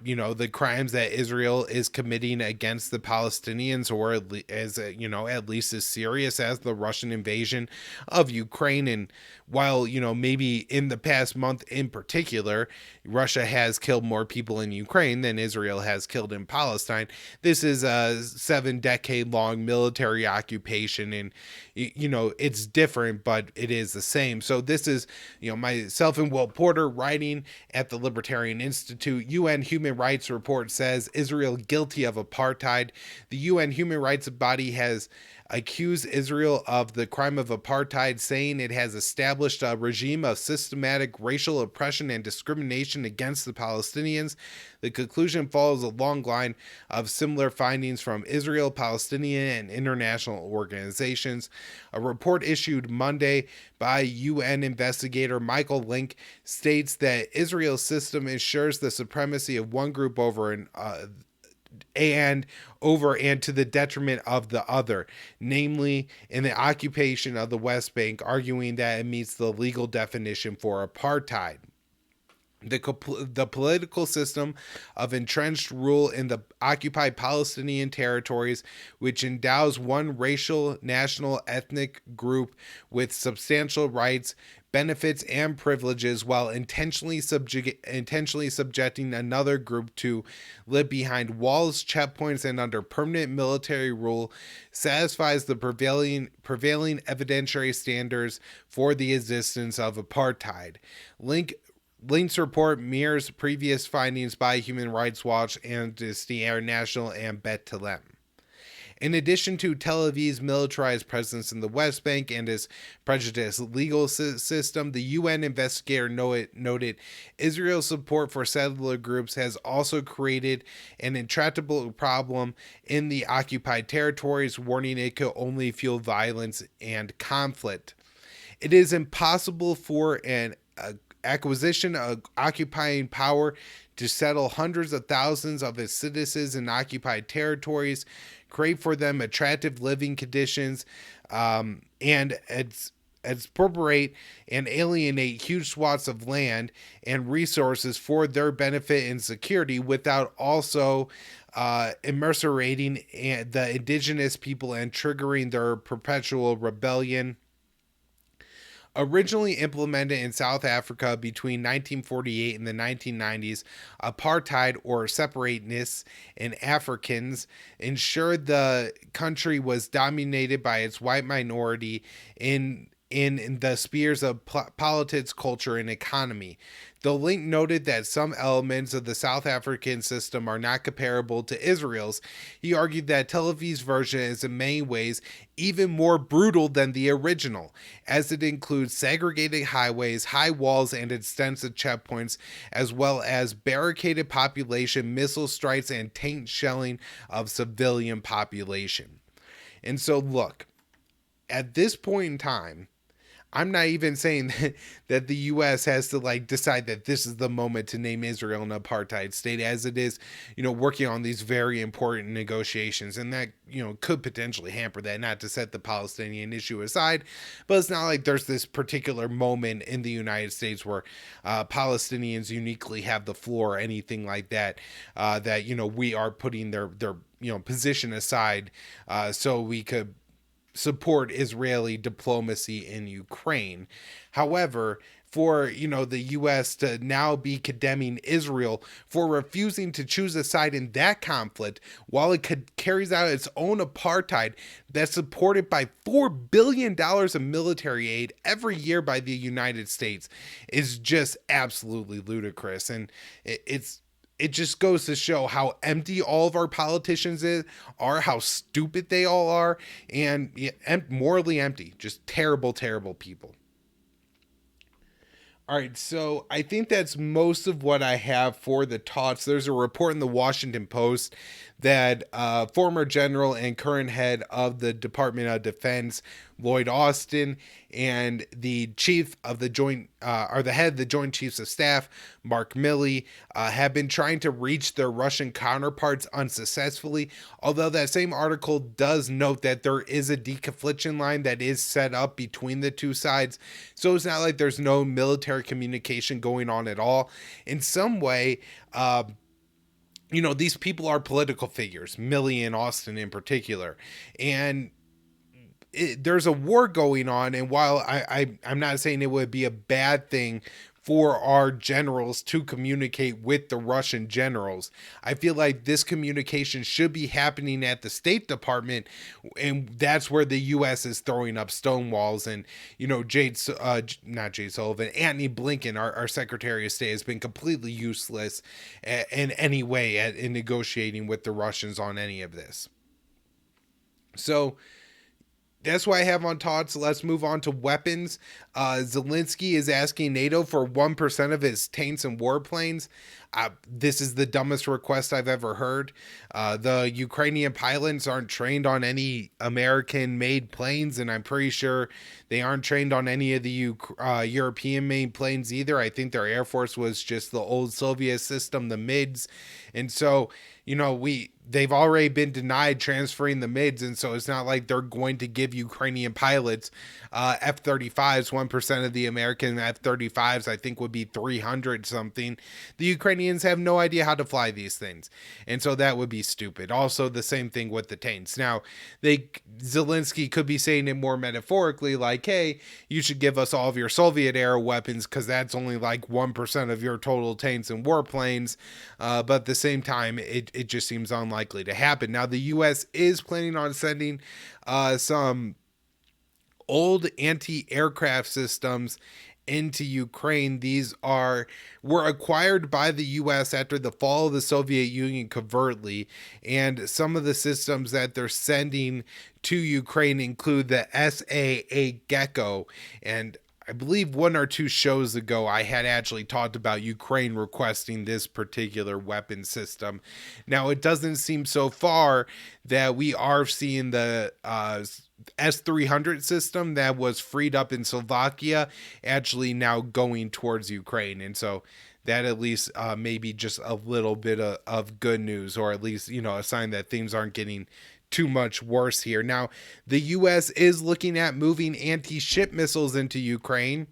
the crimes that Israel is committing against the Palestinians, or at least as serious as the Russian invasion of Ukraine. And while maybe in the past month in particular, Russia has killed more people in Ukraine than Israel has killed in Palestine, this is a 7-decade-long military occupation, and it's different, but it is the same. So this is, myself and Will Porter writing at the Libertarian Institute. UN Human Rights Report says Israel guilty of apartheid. The UN Human Rights body has accused Israel of the crime of apartheid, saying it has established a regime of systematic racial oppression and discrimination against the Palestinians. The conclusion follows a long line of similar findings from Israel, Palestinian, and international organizations. A report issued Monday by UN investigator Michael Link states that Israel's system ensures the supremacy of one group over and to the detriment of the other, namely in the occupation of the West Bank, arguing that it meets the legal definition for apartheid. The political system of entrenched rule in the occupied Palestinian territories, which endows one racial, national, ethnic group with substantial rights, benefits, and privileges, while intentionally subjecting another group to live behind walls, checkpoints, and under permanent military rule, satisfies the prevailing evidentiary standards for the existence of apartheid. Link's report mirrors previous findings by Human Rights Watch, Amnesty International, and Bet Telem. In addition to Tel Aviv's militarized presence in the West Bank and its prejudiced legal system, the UN investigator noted Israel's support for settler groups has also created an intractable problem in the occupied territories, warning it could only fuel violence and conflict. It is impossible for an acquisition of occupying power to settle hundreds of thousands of its citizens in occupied territories, create for them attractive living conditions, and expropriate and alienate huge swaths of land and resources for their benefit and security without also immerserating the indigenous people and triggering their perpetual rebellion. Originally implemented in South Africa between 1948 and the 1990s, apartheid or separateness in Africans ensured the country was dominated by its white minority in the spheres of politics, culture, and economy. The link noted that some elements of the South African system are not comparable to Israel's. He argued that Tel Aviv's version is in many ways even more brutal than the original, as it includes segregated highways, high walls, and extensive checkpoints, as well as barricaded population, missile strikes, and tank shelling of civilian population. And so, look, at this point in time, I'm not even saying that the U.S. has to decide that this is the moment to name Israel an apartheid state, as it is, working on these very important negotiations, and that, could potentially hamper that. Not to set the Palestinian issue aside, but it's not like there's this particular moment in the United States where Palestinians uniquely have the floor or anything like that. That we are putting their position aside so we could support Israeli diplomacy in Ukraine. However, for the US to now be condemning Israel for refusing to choose a side in that conflict while it carries out its own apartheid that's supported by $4 billion of military aid every year by the United States is just absolutely ludicrous. And it just goes to show how empty all of our politicians are, how stupid they all are, and morally empty. Just terrible, terrible people. All right, so I think that's most of what I have for the talks. There's a report in the Washington Post that former general and current head of the Department of Defense, Lloyd Austin, and the chief of the the head of the Joint Chiefs of Staff, Mark Milley, have been trying to reach their Russian counterparts unsuccessfully. Although that same article does note that there is a deconfliction line that is set up between the two sides, so it's not like there's no military communication going on at all. In some way, these people are political figures, Milley and Austin in particular, and there's a war going on. And while I'm not saying it would be a bad thing for our generals to communicate with the Russian generals, I feel like this communication should be happening at the State Department, and that's where the U.S. is throwing up stonewalls. And not Jade Sullivan, Antony Blinken, our Secretary of State, has been completely useless in any way in negotiating with the Russians on any of this. So that's what I have on thoughts. Let's move on to weapons. Zelensky is asking NATO for 1% of his tanks and warplanes. This is the dumbest request I've ever heard. The Ukrainian pilots aren't trained on any American-made planes, and I'm pretty sure they aren't trained on any of the European-made planes either. I think their Air Force was just the old Soviet system, the MiDs. And so, they've already been denied transferring the MiDs, and so it's not like they're going to give Ukrainian pilots F-35s. 1% of the American F-35s, I think, would be 300 something. The Ukrainians have no idea how to fly these things, and so that would be stupid. Also, the same thing with the tanks. Now, Zelensky could be saying it more metaphorically, like, hey, you should give us all of your Soviet-era weapons because that's only like 1% of your total tanks and warplanes, but at the same time, it just seems unlikely to happen. Now, the U.S. is planning on sending some old anti-aircraft systems into Ukraine. Were acquired by the US after the fall of the Soviet Union covertly, and some of the systems that they're sending to Ukraine include the SAA Gecko. And I believe 1 or 2 shows ago, I had actually talked about Ukraine requesting this particular weapon system. Now, it doesn't seem so far that we are seeing the S-300 system that was freed up in Slovakia actually now going towards Ukraine. And so that at least maybe just a little bit of good news, or at least, a sign that things aren't getting too much worse here. Now, the U.S. is looking at moving anti-ship missiles into Ukraine,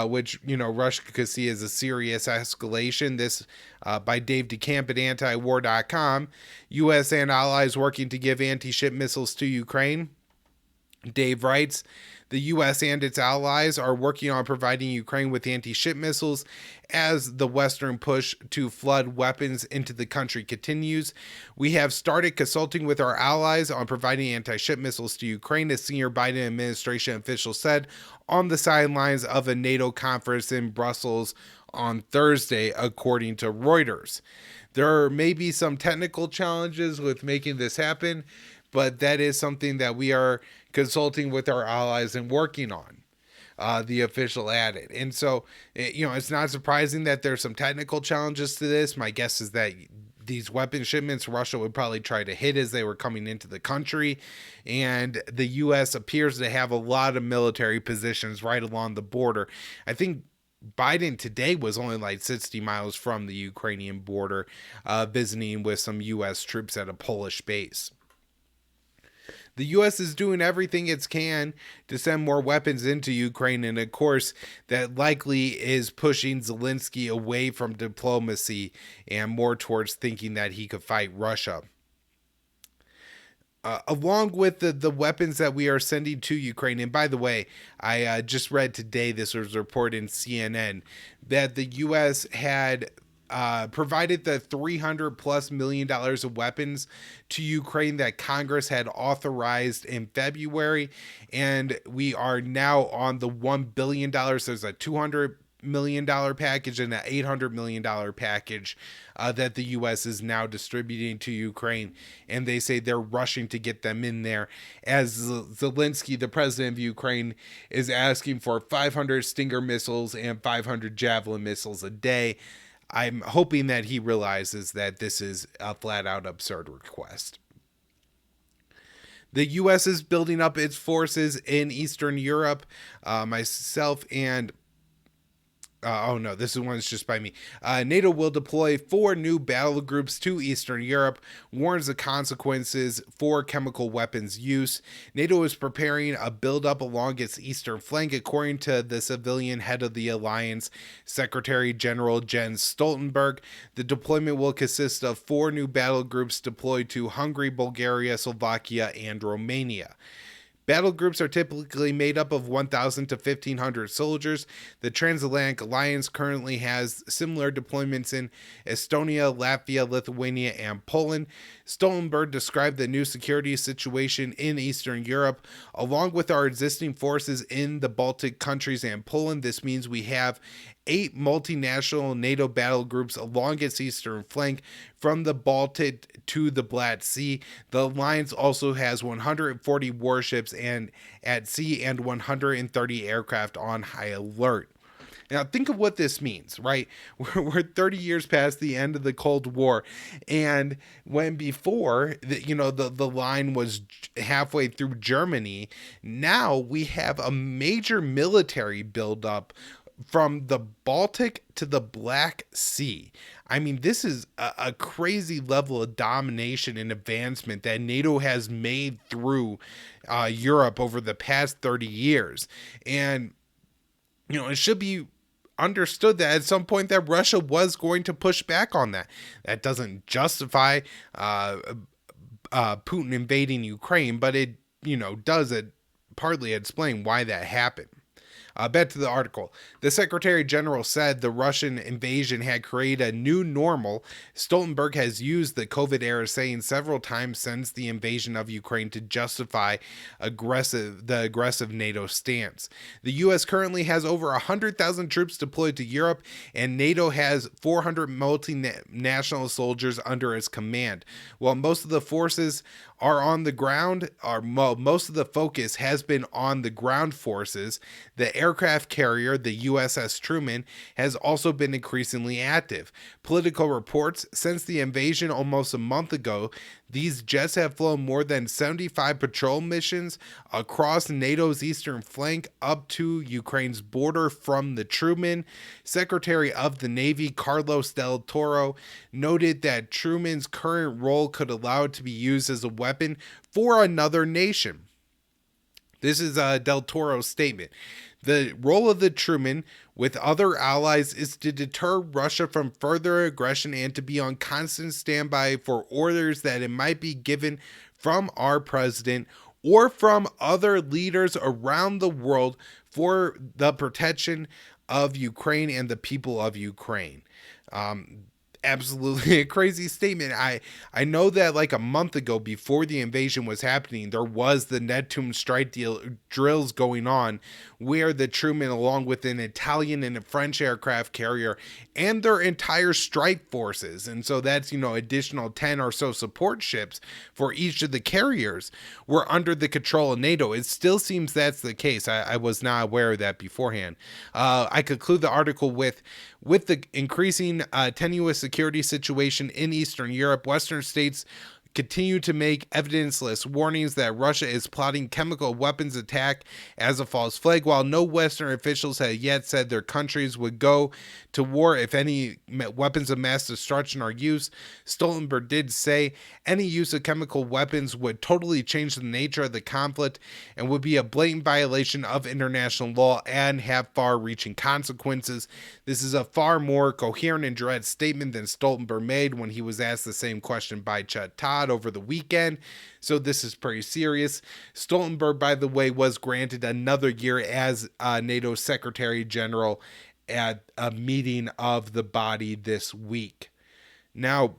which, Russia could see as a serious escalation. This by Dave DeCamp at antiwar.com. U.S. and allies working to give anti-ship missiles to Ukraine. Dave writes, the U.S. and its allies are working on providing Ukraine with anti-ship missiles as the Western push to flood weapons into the country continues. We have started consulting with our allies on providing anti-ship missiles to Ukraine, a senior Biden administration official said on the sidelines of a NATO conference in Brussels on Thursday, according to Reuters. There may be some technical challenges with making this happen, but that is something that we are consulting with our allies and working on, the official added. And so, it's not surprising that there's some technical challenges to this. My guess is that these weapon shipments Russia would probably try to hit as they were coming into the country. And the U.S. appears to have a lot of military positions right along the border. I think Biden today was only like 60 miles from the Ukrainian border, visiting with some U.S. troops at a Polish base. The U.S. is doing everything it can to send more weapons into Ukraine, and of course, that likely is pushing Zelensky away from diplomacy and more towards thinking that he could fight Russia. Along with the weapons that we are sending to Ukraine, and by the way, I just read today, this was reported in CNN, that the U.S. had provided the $300+ million of weapons to Ukraine that Congress had authorized in February, and we are now on the $1 billion. There's a $200 million package and an $800 million package that the U.S. is now distributing to Ukraine, and they say they're rushing to get them in there, as Zelensky, the president of Ukraine, is asking for 500 Stinger missiles and 500 Javelin missiles a day. I'm hoping that he realizes that this is a flat-out absurd request. The U.S. is building up its forces in Eastern Europe. Myself and this one's just by me. NATO will deploy 4 new battle groups to Eastern Europe, warns of consequences for chemical weapons use. NATO is preparing a buildup along its eastern flank, according to the civilian head of the alliance, Secretary General Jens Stoltenberg. The deployment will consist of 4 new battle groups deployed to Hungary, Bulgaria, Slovakia, and Romania. Battle groups are typically made up of 1,000 to 1,500 soldiers. The Transatlantic Alliance currently has similar deployments in Estonia, Latvia, Lithuania, and Poland. Stoltenberg described the new security situation in Eastern Europe. Along with our existing forces in the Baltic countries and Poland, this means we have 8 multinational NATO battle groups along its eastern flank from the Baltic to the Black Sea. The alliance also has 140 warships and at sea and 130 aircraft on high alert. Now, think of what this means, right? We're 30 years past the end of the Cold War, and when before, the line was halfway through Germany, now we have a major military buildup from the Baltic to the Black Sea. I mean, this is a crazy level of domination and advancement that NATO has made through Europe over the past 30 years. And, it should be understood that at some point that Russia was going to push back on that. That doesn't justify Putin invading Ukraine, but it, does it partly explain why that happened. Back to the article. The Secretary General said the Russian invasion had created a new normal. Stoltenberg has used the COVID era saying several times since the invasion of Ukraine to justify the aggressive NATO stance. The U.S. currently has over 100,000 troops deployed to Europe, and NATO has 400 multinational soldiers under its command. While most of the forces are on the ground, most of the focus has been on the ground forces. The aircraft carrier, the USS Truman, has also been increasingly active. Political reports since the invasion almost a month ago, these jets have flown more than 75 patrol missions across NATO's eastern flank up to Ukraine's border from the Truman. Secretary of the Navy Carlos Del Toro noted that Truman's current role could allow it to be used as a weapon for another nation. This is Del Toro's statement. The role of the Truman with other allies is to deter Russia from further aggression and to be on constant standby for orders that it might be given from our president or from other leaders around the world for the protection of Ukraine and the people of Ukraine. Absolutely a crazy statement. I know that like a month ago, before the invasion was happening, there was the Neptune strike drills going on where the Truman, along with an Italian and a French aircraft carrier and their entire strike forces, and so that's, additional 10 or so support ships for each of the carriers, were under the control of NATO. It still seems that's the case. I was not aware of that beforehand. I conclude the article with the increasing tenuous security situation in Eastern Europe, Western states continue to make evidence-less warnings that Russia is plotting chemical weapons attack as a false flag, while no Western officials have yet said their countries would go to war if any weapons of mass destruction are used. Stoltenberg did say any use of chemical weapons would totally change the nature of the conflict and would be a blatant violation of international law and have far-reaching consequences. This is a far more coherent and direct statement than Stoltenberg made when he was asked the same question by Chet Todd over the weekend. So this is pretty serious. Stoltenberg, by the way, was granted another year as NATO Secretary General at a meeting of the body this week. Now,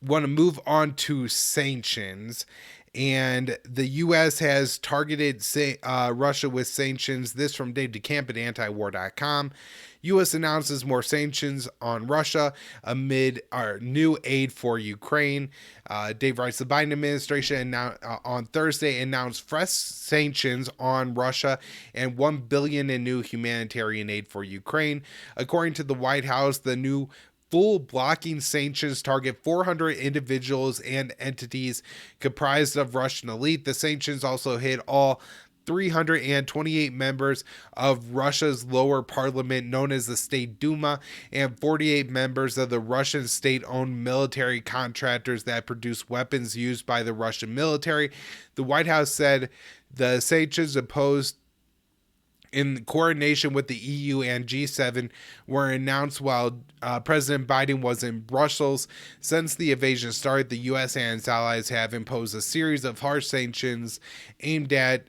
want to move on to sanctions. And the U.S. has targeted Russia with sanctions. This from Dave DeCamp at antiwar.com. U.S. announces more sanctions on Russia amid our new aid for Ukraine. Dave writes, the Biden administration on Thursday announced fresh sanctions on Russia and $1 billion in new humanitarian aid for Ukraine. According to the White House, the new full blocking sanctions target 400 individuals and entities comprised of Russian elite. The sanctions also hit all 328 members of Russia's lower parliament, known as the State Duma, and 48 members of the Russian state-owned military contractors that produce weapons used by the Russian military. The White House said the sanctions imposed in coordination with the EU and G7 were announced while President Biden was in Brussels. Since the invasion started, the U.S. and its allies have imposed a series of harsh sanctions aimed at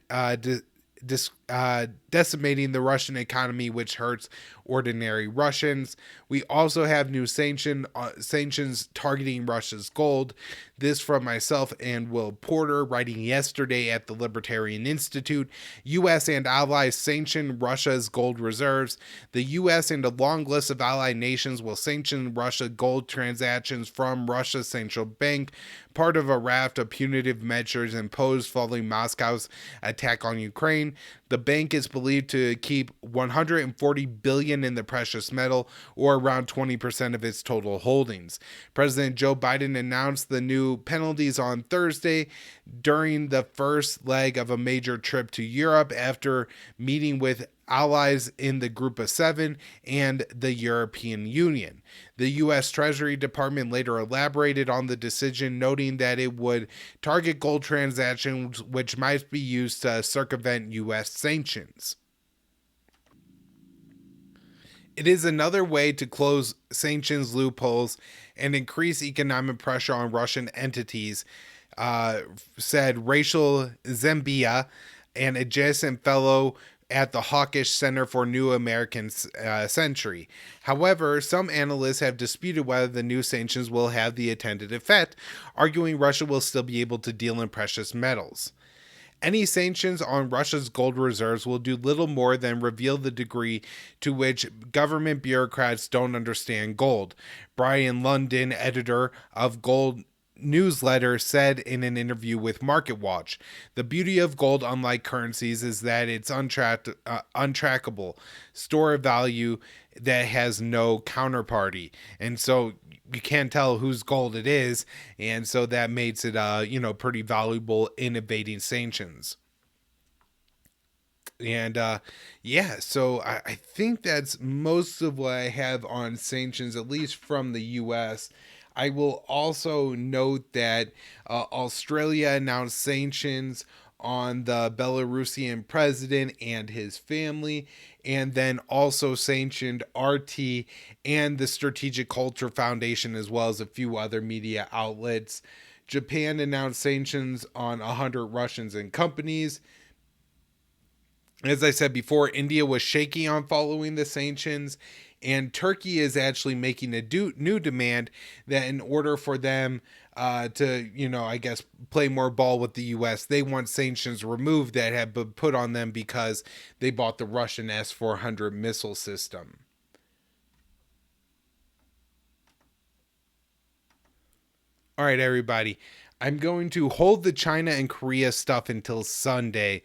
decimating the Russian economy, which hurts ordinary Russians. We also have new sanctions targeting Russia's gold. This from myself and Will Porter, writing yesterday at the Libertarian Institute. U.S. and allies sanction Russia's gold reserves. The U.S. and a long list of allied nations will sanction Russia gold transactions from Russia's central bank, part of a raft of punitive measures imposed following Moscow's attack on Ukraine. The bank is believed to keep $140 billion in the precious metal, or around 20% of its total holdings. President Joe Biden announced the new penalties on Thursday during the first leg of a major trip to Europe after meeting with allies in the Group of Seven and the European Union. The U.S. Treasury Department later elaborated on the decision, noting that it would target gold transactions which might be used to circumvent U.S. sanctions. It is another way to close sanctions loopholes and increase economic pressure on Russian entities, said Rachel Zembia, an adjacent fellow at the hawkish Center for New American Century. However, some analysts have disputed whether the new sanctions will have the intended effect, arguing Russia will still be able to deal in precious metals. Any sanctions on Russia's gold reserves will do little more than reveal the degree to which government bureaucrats don't understand gold. Brian London, editor of Gold Newsletter, said in an interview with MarketWatch, "The beauty of gold, unlike currencies, is that it's untrackable, store of value that has no counterparty." And so you can't tell whose gold it is, and so that makes it pretty valuable in evading sanctions. And so I think that's most of what I have on sanctions, at least from the US. I will also note that Australia announced sanctions on the Belarusian president and his family, and then also sanctioned RT and the Strategic Culture Foundation, as well as a few other media outlets. Japan announced sanctions on 100 Russians and companies. As I said before, India was shaky on following the sanctions, and Turkey is actually making a new demand that in order for them to, play more ball with the U.S., they want sanctions removed that have been put on them because they bought the Russian S-400 missile system. All right, everybody. I'm going to hold the China and Korea stuff until Sunday,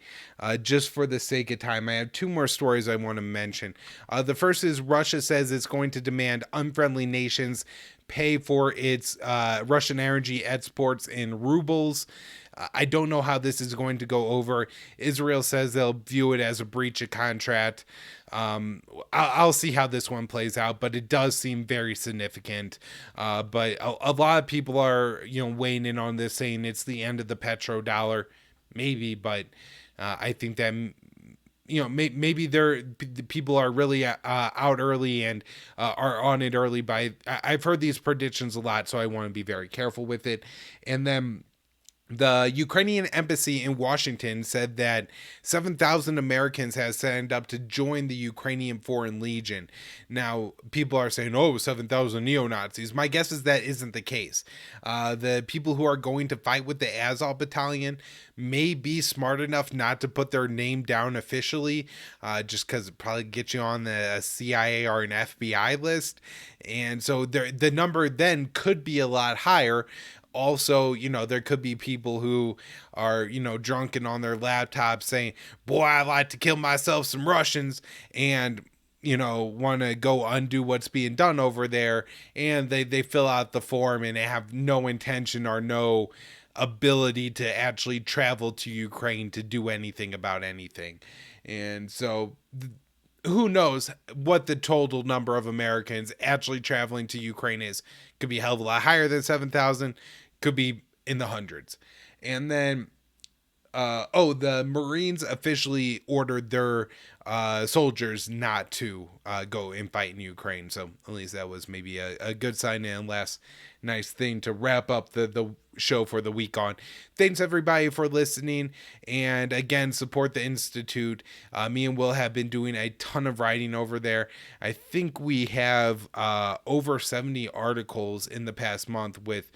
just for the sake of time. I have two more stories I want to mention. The first is Russia says it's going to demand unfriendly nations pay for its Russian energy exports in rubles. I don't know how this is going to go over. Israel says they'll view it as a breach of contract. I'll see how this one plays out, but it does seem very significant. But a lot of people are, weighing in on this, saying it's the end of the petrodollar, maybe. But I think that maybe the people are really out early and are on it early. I've heard these predictions a lot, so I want to be very careful with it. And then the Ukrainian embassy in Washington said that 7,000 Americans have signed up to join the Ukrainian Foreign Legion. Now, people are saying, 7,000 neo-Nazis. My guess is that isn't the case. The people who are going to fight with the Azov Battalion may be smart enough not to put their name down officially, just because it probably gets you on the CIA or an FBI list. And so the number then could be a lot higher. Also, there could be people who are, drunken on their laptops saying, boy, I'd like to kill myself some Russians, and, want to go undo what's being done over there. And they fill out the form and they have no intention or no ability to actually travel to Ukraine to do anything about anything. And so who knows what the total number of Americans actually traveling to Ukraine is. Could be a hell of a lot higher than 7,000. Could be in the hundreds. And then, the Marines officially ordered their soldiers not to go and fight in Ukraine. So at least that was maybe a good sign and last nice thing to wrap up the show for the week on. Thanks everybody for listening, and again, support the Institute. Me and Will have been doing a ton of writing over there. I think we have over 70 articles in the past month, with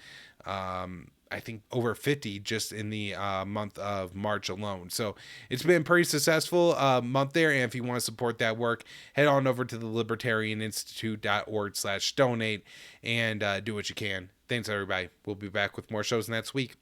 I think over 50 just in the month of March alone. So it's been a pretty successful month there. And if you want to support that work, head on over to the libertarianinstitute.org/donate and do what you can. Thanks, everybody. We'll be back with more shows next week.